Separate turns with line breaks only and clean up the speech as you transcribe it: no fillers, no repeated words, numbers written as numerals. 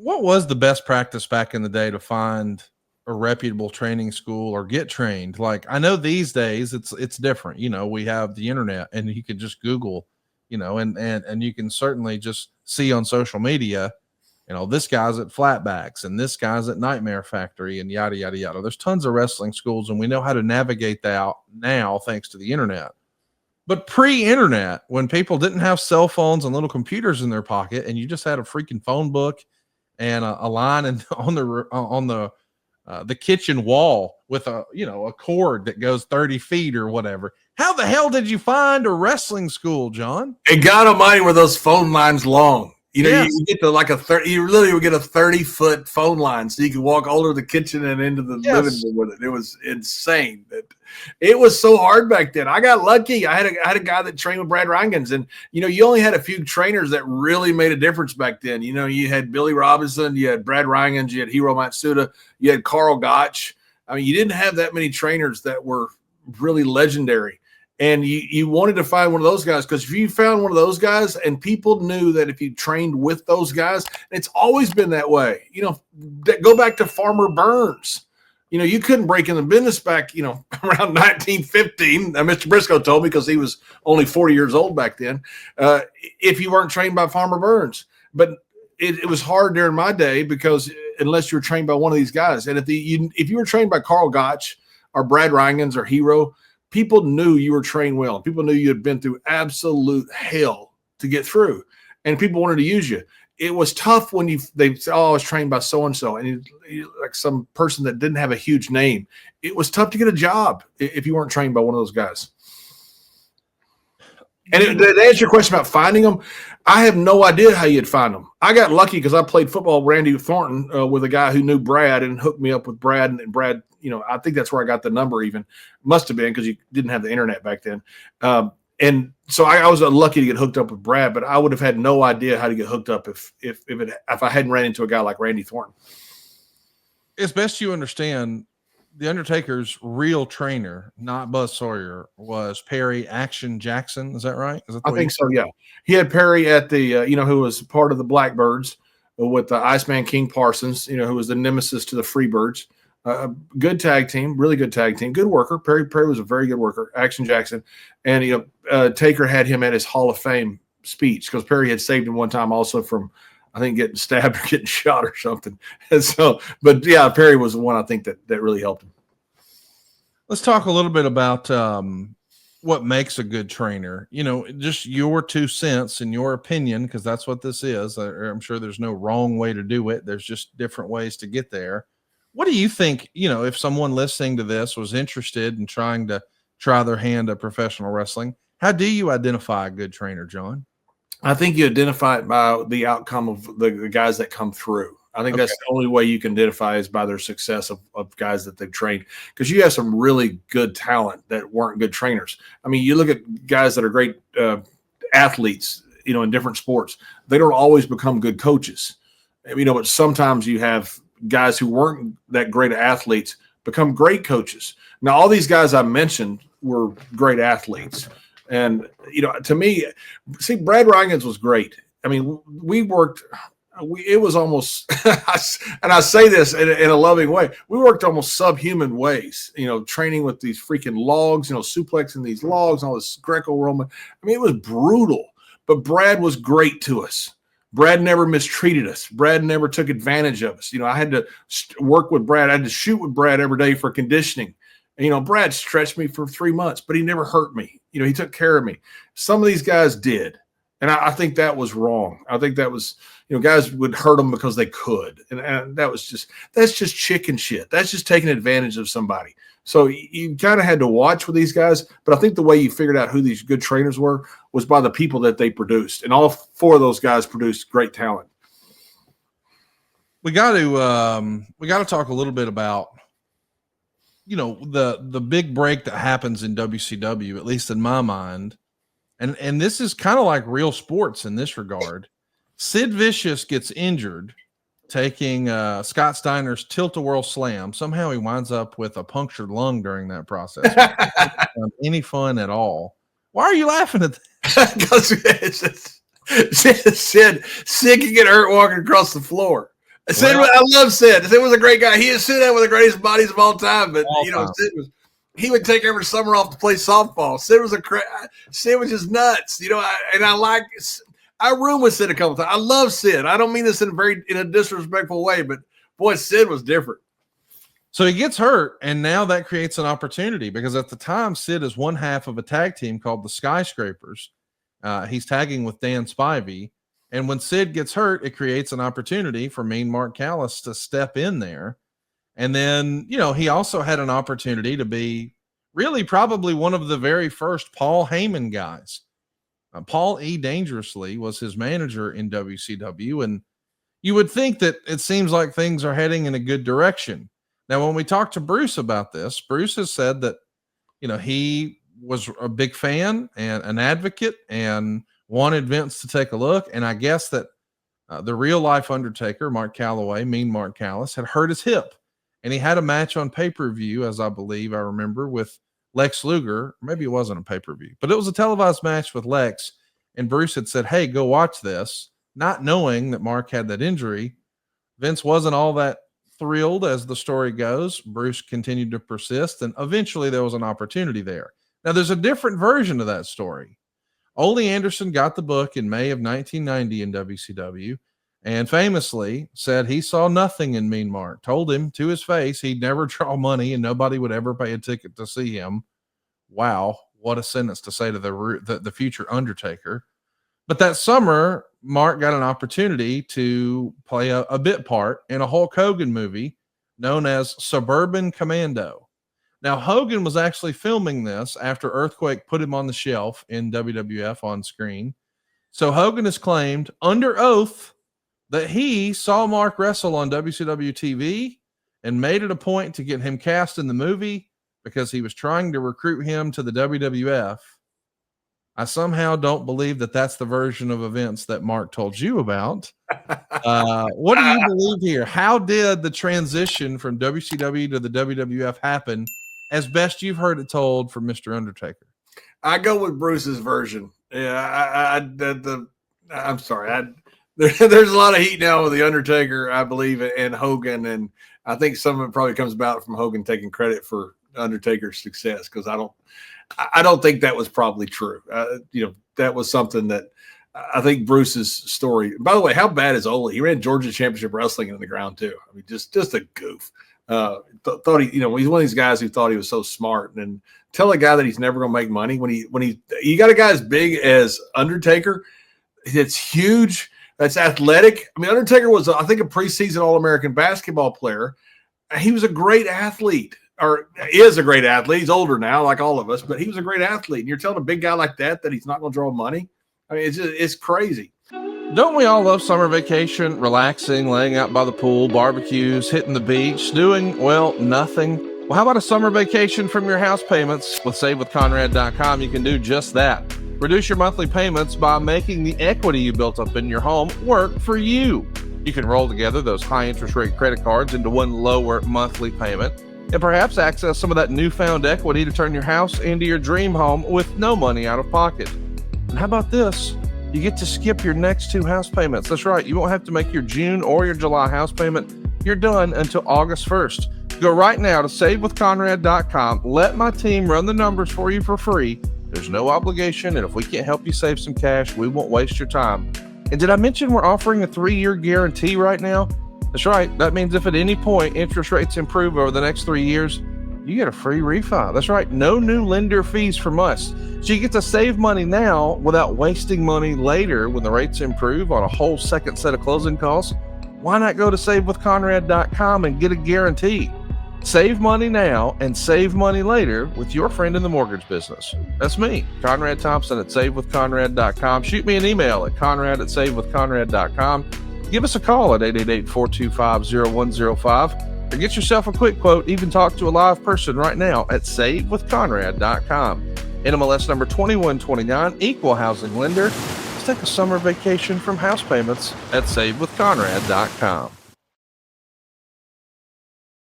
what was the best practice back in the day to find a reputable training school or get trained? Like, I know these days it's different. You know, we have the internet and you can just Google, you know, and you can certainly just see on social media, you know, this guy's at Flatbacks and this guy's at Nightmare Factory and yada, yada, yada. There's tons of wrestling schools and we know how to navigate that now thanks to the internet. But pre-internet, when people didn't have cell phones and little computers in their pocket, and you just had a freaking phone book and a line and on the kitchen wall with a cord that goes 30 feet or whatever. How the hell did you find a wrestling school, John?
And God Almighty, were those phone lines long? You know,
Yes.
you get to like you literally would get a 30-foot phone line so you could walk all over the kitchen and into the living room with it. It was insane. It was so hard back then. I got lucky. I had a guy that trained with Brad Reingens, and you know, you only had a few trainers that really made a difference back then. You know, you had Billy Robinson, you had Brad Reingens, you had Hiro Matsuda, you had Carl Gotch. I mean, you didn't have that many trainers that were really legendary. And you wanted to find one of those guys, because if you found one of those guys, and people knew that if you trained with those guys, and it's always been that way. You know, go back to Farmer Burns. You know, you couldn't break in the business back, you know, around 1915. Mr. Briscoe told me, because he was only 40 years old back then, if you weren't trained by Farmer Burns. But it was hard during my day, because unless you were trained by one of these guys. And if you were trained by Carl Gotch or Brad Reingens or Hero, people knew you were trained well. People knew you had been through absolute hell to get through, and people wanted to use you. It was tough when they said, "Oh, I was trained by so-and-so," and you like some person that didn't have a huge name. It was tough to get a job if you weren't trained by one of those guys. And to answer your question about finding them, I have no idea how you'd find them. I got lucky because I played football with Randy Thornton with a guy who knew Brad and hooked me up with Brad. And Brad, you know, I think that's where I got the number even. Must have been, because you didn't have the internet back then. And so I was lucky to get hooked up with Brad, but I would have had no idea how to get hooked up if I hadn't ran into a guy like Randy Thornton.
As best you understand, the Undertaker's real trainer, not Buzz Sawyer, was Perry Action Jackson. Is that right?
I think so, yeah. He had Perry at the, who was part of the Blackbirds with the Iceman King Parsons, who was the nemesis to the Freebirds. Good tag team, really good tag team, good worker. Perry was a very good worker, Action Jackson. And, Taker had him at his Hall of Fame speech, because Perry had saved him one time also from, I think, getting stabbed or getting shot or something. And so, but yeah, Perry was the one I think that really helped him.
Let's talk a little bit about what makes a good trainer. Just your 2 cents and your opinion, because that's what this is. I'm sure there's no wrong way to do it. There's just different ways to get there. What do you think, if someone listening to this was interested in trying to try their hand at professional wrestling, how do you identify a good trainer, John?
I think you identify it by the outcome of the guys that come through. I think that's the only way you can identify is by their success of guys that they've trained, because you have some really good talent that weren't good trainers. I mean, you look at guys that are great athletes, in different sports. They don't always become good coaches, but sometimes you have guys who weren't that great athletes become great coaches. Now, all these guys I mentioned were great athletes. And, to me, see, Brad Reingens was great. I mean, it was almost, and I say this in a loving way, we worked almost subhuman ways, training with these freaking logs, suplexing these logs, all this Greco-Roman. I mean, it was brutal, but Brad was great to us. Brad never mistreated us. Brad never took advantage of us. I had to work with Brad. I had to shoot with Brad every day for conditioning. And, Brad stretched me for 3 months, but he never hurt me. He took care of me. Some of these guys did. And I think that was wrong. I think that was, guys would hurt them because they could. And that's just chicken shit. That's just taking advantage of somebody. So you kind of had to watch with these guys. But I think the way you figured out who these good trainers were was by the people that they produced. And all 4 of those guys produced great talent.
We got to talk a little bit about, the big break that happens in WCW, at least in my mind. And this is kind of like real sports in this regard. Sid Vicious gets injured taking Scott Steiner's Tilt-A-Whirl Slam. Somehow he winds up with a punctured lung during that process. Any fun at all. Why are you laughing at that?
Because Sid can get hurt walking across the floor. Sid, I love Sid. Sid was a great guy. He is Sid had one of the greatest bodies of all time. But he would take every summer off to play softball. Sid was just nuts. I roomed with Sid a couple times. I love Sid. I don't mean this in a disrespectful way, but boy, Sid was different.
So he gets hurt, and now that creates an opportunity because at the time, Sid is one half of a tag team called the Skyscrapers. He's tagging with Dan Spivey. And when Sid gets hurt, it creates an opportunity for Mean Mark Callis to step in there. And then, he also had an opportunity to be really probably one of the very first Paul Heyman guys. Paul E. Dangerously was his manager in WCW. And you would think that it seems like things are heading in a good direction. Now, when we talked to Bruce about this, Bruce has said that, he was a big fan and an advocate and wanted Vince to take a look. And I guess that the real life Undertaker, Mark Calloway, Mean Mark Callis, had hurt his hip. And he had a match on pay-per-view, as I remember, with Lex Luger. Maybe it wasn't a pay-per-view, but it was a televised match with Lex. And Bruce had said, hey, go watch this, not knowing that Mark had that injury. Vince wasn't all that thrilled as the story goes. Bruce continued to persist, and eventually there was an opportunity there. Now, there's a different version of that story. Ole Anderson got the book in May of 1990 in WCW and famously said he saw nothing in Mean Mark, told him to his face he'd never draw money and nobody would ever pay a ticket to see him. Wow, what a sentence to say to the future Undertaker. But that summer, Mark got an opportunity to play a bit part in a Hulk Hogan movie known as Suburban Commando. Now, Hogan was actually filming this after Earthquake put him on the shelf in WWF on screen. So Hogan has claimed under oath that he saw Mark wrestle on WCW TV and made it a point to get him cast in the movie because he was trying to recruit him to the WWF. I somehow don't believe that that's the version of events that Mark told you about. What do you believe here? How did the transition from WCW to the WWF happen as best you've heard it told from Mr. Undertaker?
I go with Bruce's version. Yeah, I'm sorry. There's a lot of heat now with the Undertaker, I believe, and Hogan, and I think some of it probably comes about from Hogan taking credit for Undertaker's success because I don't think that was probably true. That was something that I think Bruce's story. By the way, how bad is Ole? He ran Georgia Championship Wrestling in the ground too. I mean, just a goof. Thought he, he's one of these guys who thought he was so smart, and tell a guy that he's never going to make money when you got a guy as big as Undertaker, that's huge, that's athletic. I mean, Undertaker was, I think, a preseason All-American basketball player. He was a great athlete, or is a great athlete. He's older now, like all of us, but he was a great athlete. And you're telling a big guy like that he's not going to draw money. I mean, it's crazy.
Don't we all love summer vacation, relaxing, laying out by the pool, barbecues, hitting the beach, doing, nothing? Well, how about a summer vacation from your house payments? With SaveWithConrad.com, you can do just that. Reduce your monthly payments by making the equity you built up in your home work for you. You can roll together those high interest rate credit cards into one lower monthly payment and perhaps access some of that newfound equity to turn your house into your dream home with no money out of pocket. And how about this? You get to skip your next 2 house payments. That's right. You won't have to make your June or your July house payment. You're done until August 1st. Go right now to SaveWithConrad.com. Let my team run the numbers for you for free. There's no obligation, and if we can't help you save some cash, we won't waste your time. And did I mention we're offering a 3-year guarantee right now? That's right. That means if at any point interest rates improve over the next 3 years, you get a free refi. That's right. No new lender fees from us. So you get to save money now without wasting money later when the rates improve on a whole second set of closing costs. Why not go to SaveWithConrad.com and get a guarantee? Save money now and save money later with your friend in the mortgage business. That's me, Conrad Thompson at SaveWithConrad.com. Shoot me an email at Conrad@SaveWithConrad.com. Give us a call at 888-425-0105. Or get yourself a quick quote, even talk to a live person right now at SaveWithConrad.com. NMLS number 2129, equal housing lender. Let's take a summer vacation from house payments at SaveWithConrad.com.